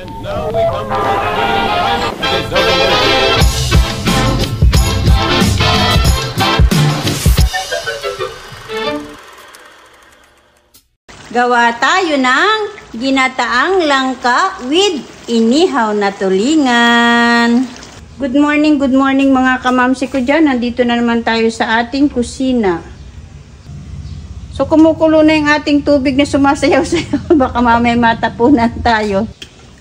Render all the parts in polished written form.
And now we come to the final deserving. Gawa tayo ng ginataang langka with inihaw na tulingan. Good morning mga kamamsi ko dyan. Nandito na naman tayo sa ating kusina. So kumukulo na yung ating tubig na sumasayaw-sayaw. Baka mamaya matapunan tayo.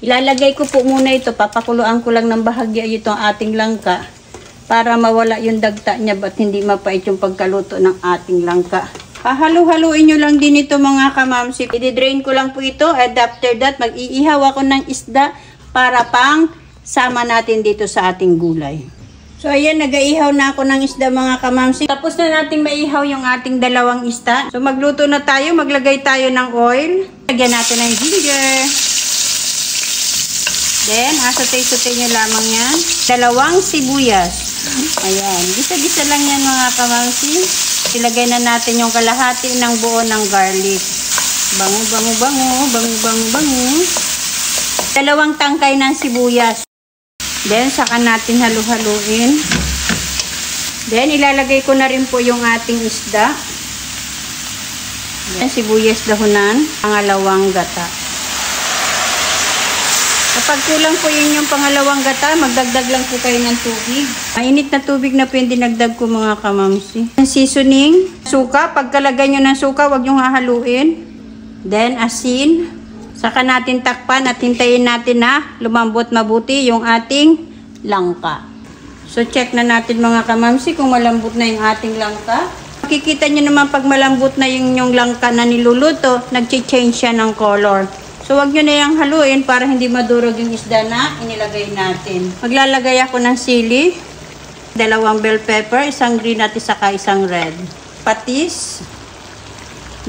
Ilalagay ko po muna ito. Papakuluan ko lang ng bahagya itong ating langka. Para mawala yung dagta niya ba't hindi mapait yung pagkaluto ng ating langka. Hahalu-haluin nyo lang din ito mga kamamsi. I-drain ko lang po ito. And after that, mag-iihaw ako ng isda para pang sama natin dito sa ating gulay. So ayan, nag-iihaw na ako ng isda mga kamamsi. Tapos na nating maihaw yung ating dalawang isda. So magluto na tayo. Maglagay tayo ng oil. Lagyan natin ng ginger. Then, asotay-sotay nyo lamang yan. Dalawang sibuyas. Ayan. Gisa-gisa lang yan mga kamamsi. Ilagay na natin yung kalahati ng buo ng garlic. Bango, bango, bango, bango, bango, bango. Dalawang tangkay ng sibuyas. Then, saka natin halu-haluin. Then, ilalagay ko na rin po yung ating isda. Then, sibuyas dahunan. Pangalawang gata. Kapag kulang po yun yung pangalawang gata, magdagdag lang po kayo ng tubig. Mainit na tubig na po yung dinagdag ko mga kamamsi. Seasoning, suka. Pagkalagay nyo ng suka, huwag nyo hahaluin. Then, asin. Saka natin takpan at hintayin natin na lumambot mabuti yung ating langka. So, check na natin mga kamamsi kung malambot na yung ating langka. Makikita nyo naman pag malambot na yung langka na niluluto, nag-change siya ng color. So, wag nyo na yung haluin para hindi madurog yung isda na inilagay natin. Maglalagay ako ng sili, dalawang bell pepper, isang green at isang red. Patis,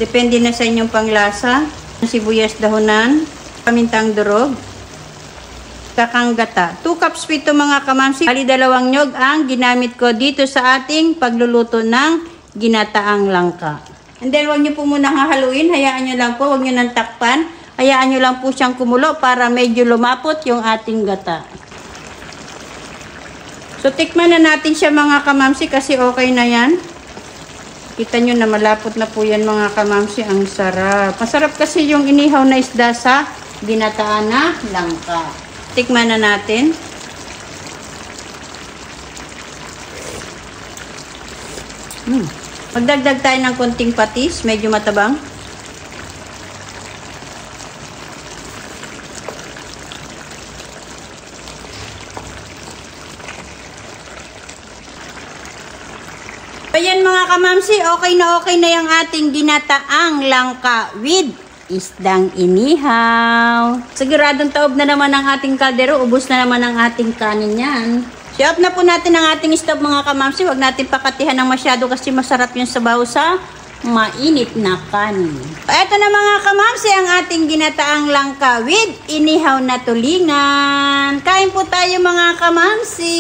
depende na sa inyong panglasa. Sibuyas dahunan, pamintang durog, kakanggata. 2 cups po ito mga kamamsi. Bali, 2 nyog ang ginamit ko dito sa ating pagluluto ng ginataang langka. And then, wag nyo po muna hahaluin. Hayaan nyo lang po, wag nyo nang takpan. Hayaan nyo lang po siyang kumulo para medyo lumapot yung ating gata. So, tikman na natin siya mga kamamsi kasi okay na yan. Kita nyo na malapot na po yan mga kamamsi. Ang sarap. Masarap kasi yung inihaw na isda sa ginataan na langka. Tikman na natin. Magdagdag tayo ng konting patis. Medyo matabang. Ayan mga kamamsi, okay na yung ating ginataang langka with isdang inihaw. Siguradong taob na naman ang ating kaldero, ubos na naman ang ating kanin yan. I-off na po natin ang ating stove mga kamamsi, huwag natin pakatihan ng masyado kasi masarap yung sabaw sa mainit na kanin. Ito na mga kamamsi ang ating ginataang langka with inihaw na tulingan. Kain po tayo mga kamamsi.